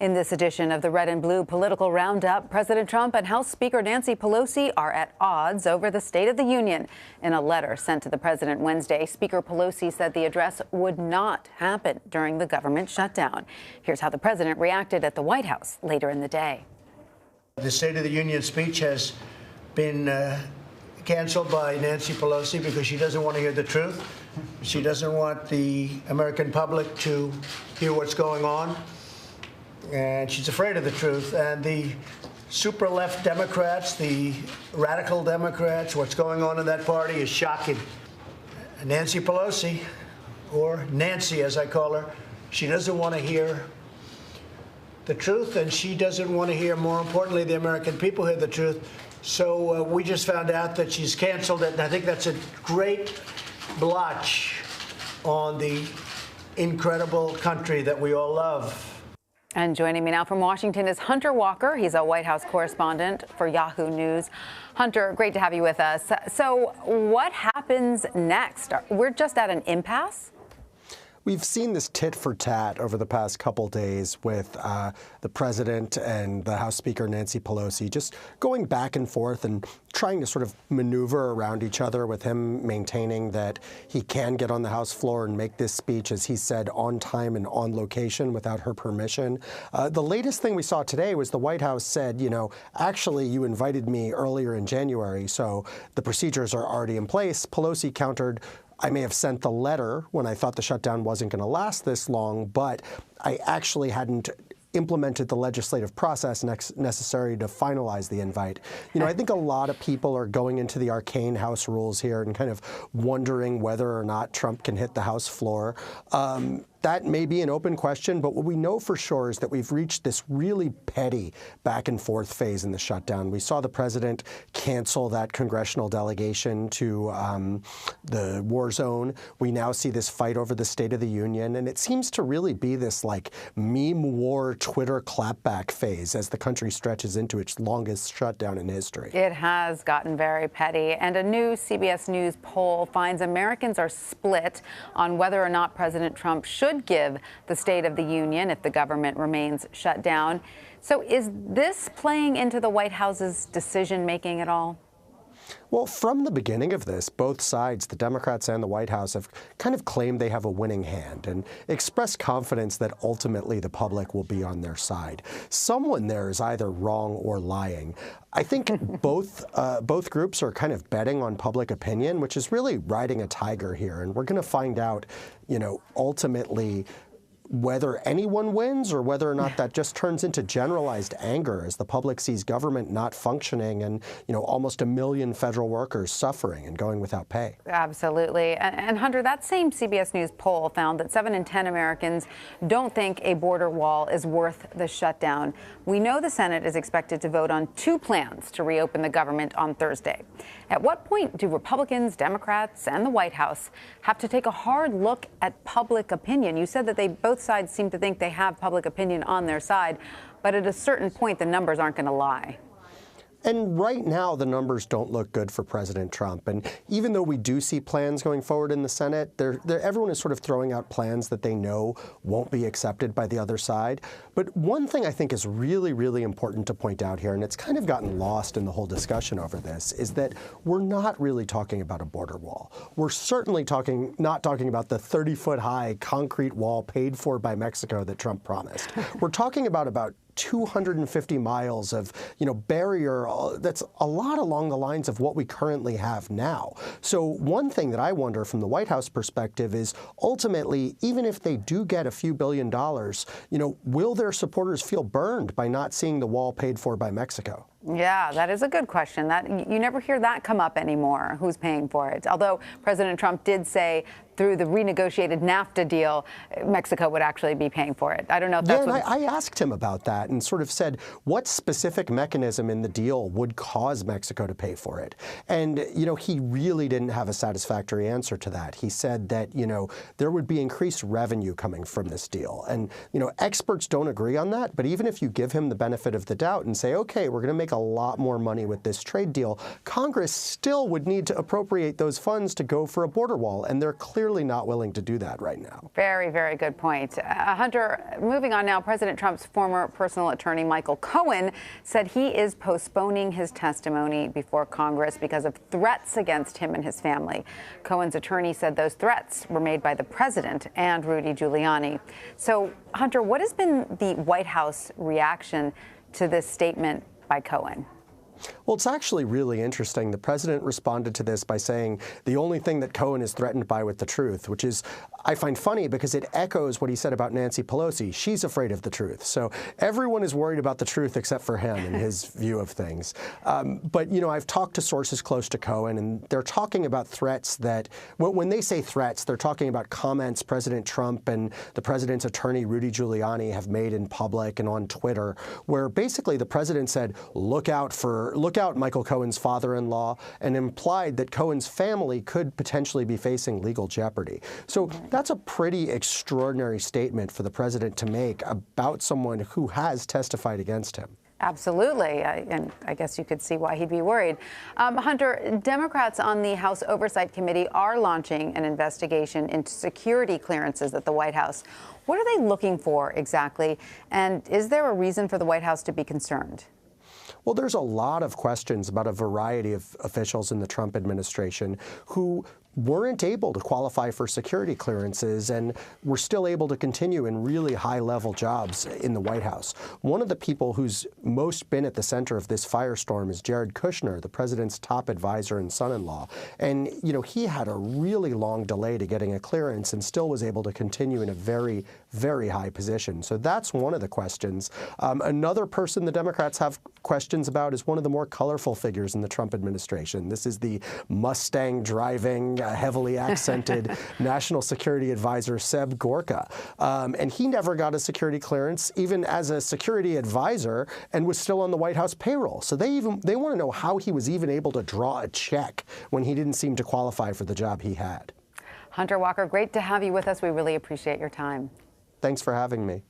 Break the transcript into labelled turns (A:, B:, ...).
A: In this edition of the Red and Blue Political Roundup, President Trump and House Speaker Nancy Pelosi are at odds over the State of the Union. In a letter sent to the president Wednesday, Speaker Pelosi said the address would not happen during the government shutdown. Here's how the president reacted at the White House later in the day.
B: The State of the Union speech has been canceled by Nancy Pelosi because she doesn't want to hear the truth. She doesn't want the American public to hear what's going on. And she's afraid of the truth. And the super left Democrats, the radical Democrats, what's going on in that party is shocking. Nancy Pelosi, or Nancy as I call her, she doesn't want to hear the truth, and she doesn't want to hear, more importantly, the American people hear the truth. So we just found out that she's canceled it, and I think that's a great blotch on the incredible country that we all love.
A: And joining me now from Washington is Hunter Walker. He's a White House correspondent for Yahoo News. Hunter, great to have you with us. So what happens next? We're just at an impasse?
C: We've seen this tit for tat over the past couple days with the president and the House Speaker Nancy Pelosi just going back and forth and trying to sort of maneuver around each other, with him maintaining that he can get on the House floor and make this speech, as he said, on time and on location without her permission. The latest thing we saw today was the White House said, you know, actually, you invited me earlier in January, so the procedures are already in place. Pelosi countered, I may have sent the letter when I thought the shutdown wasn't going to last this long, but I actually hadn't implemented the legislative process necessary to finalize the invite. You know, I think a lot of people are going into the arcane House rules here and kind of wondering whether or not Trump can hit the House floor. That may be an open question, but what we know for sure is that we've reached this really petty back and forth phase in the shutdown. We saw the president cancel that congressional delegation to the war zone. We now see this fight over the State of the Union, and it seems to really be this like meme war Twitter clapback phase as the country stretches into its longest shutdown in history.
A: It has gotten very petty, and a new CBS News poll finds Americans are split on whether or not President Trump should give the State of the Union if the government remains shut down. So is this playing into the White House's decision-making at all?
C: Well, from the beginning of this, both sides, the Democrats and the White House, have kind of claimed they have a winning hand and expressed confidence that ultimately the public will be on their side. Someone there is either wrong or lying. I think both groups are kind of betting on public opinion, which is really riding a tiger here. And we're going to find out, you know, ultimately whether anyone wins or whether or not that just turns into generalized anger as the public sees government not functioning and, you know, almost 1 million federal workers suffering and going without pay.
A: Absolutely. And Hunter, that same CBS News poll found that 7 in 10 Americans don't think a border wall is worth the shutdown. We know the Senate is expected to vote on 2 plans to reopen the government on Thursday. At what point do Republicans, Democrats, and the White House have to take a hard look at public opinion? You said that both sides seem to think they have public opinion on their side, but at a certain point, the numbers aren't going to lie.
C: And right now, the numbers don't look good for President Trump. And even though we do see plans going forward in the Senate, everyone is sort of throwing out plans that they know won't be accepted by the other side. But one thing I think is really, really important to point out here, and it's kind of gotten lost in the whole discussion over this, is that we're not really talking about a border wall. We're certainly not talking about the 30-foot-high concrete wall paid for by Mexico that Trump promised. We're talking about 250 miles of, you know, barrier that's a lot along the lines of what we currently have now. So one thing that I wonder from the White House perspective is ultimately, even if they do get a few $1 billion, you know, will their supporters feel burned by not seeing the wall paid for by Mexico?
A: Yeah, that is a good question. You never hear that come up anymore, who's paying for it. Although President Trump did say through the renegotiated NAFTA deal, Mexico would actually be paying for it. I don't know if that's
C: I asked him about that and sort of said, what specific mechanism in the deal would cause Mexico to pay for it? And, you know, he really didn't have a satisfactory answer to that. He said that, you know, there would be increased revenue coming from this deal. And, you know, experts don't agree on that. But even if you give him the benefit of the doubt and say, OK, we're going to make a lot more money with this trade deal, Congress still would need to appropriate those funds to go for a border wall, and they're clearly not willing to do that right now.
A: Very, very good point. Hunter, moving on now, President Trump's former personal attorney, Michael Cohen, said he is postponing his testimony before Congress because of threats against him and his family. Cohen's attorney said those threats were made by the president and Rudy Giuliani. So, Hunter, what has been the White House reaction to this statement by Cohen?
C: Well, it's actually really interesting. The president responded to this by saying the only thing that Cohen is threatened by with the truth, which is, I find funny because it echoes what he said about Nancy Pelosi. She's afraid of the truth. So everyone is worried about the truth except for him and his view of things. But, you know, I've talked to sources close to Cohen, and they're talking about threats that, when they say threats, they're talking about comments President Trump and the president's attorney, Rudy Giuliani, have made in public and on Twitter, where basically the president said, look out Michael Cohen's father-in-law, and implied that Cohen's family could potentially be facing legal jeopardy. So that's a pretty extraordinary statement for the president to make about someone who has testified against him.
A: Absolutely. And I guess you could see why he'd be worried. Hunter, Democrats on the House Oversight Committee are launching an investigation into security clearances at the White House. What are they looking for exactly? And is there a reason for the White House to be concerned?
C: Well, there's a lot of questions about a variety of officials in the Trump administration who weren't able to qualify for security clearances and were still able to continue in really high-level jobs in the White House. One of the people who's most been at the center of this firestorm is Jared Kushner, the president's top advisor and son-in-law. And, you know, he had a really long delay to getting a clearance and still was able to continue in a very, very high position. So that's one of the questions. Another person the Democrats have questions about is one of the more colorful figures in the Trump administration. This is the Mustang-driving, heavily accented National Security Advisor Seb Gorka. And he never got a security clearance, even as a security advisor, and was still on the White House payroll. So they want to know how he was even able to draw a check when he didn't seem to qualify for the job he had.
A: Hunter Walker, great to have you with us. We really appreciate your time.
C: Thanks for having me.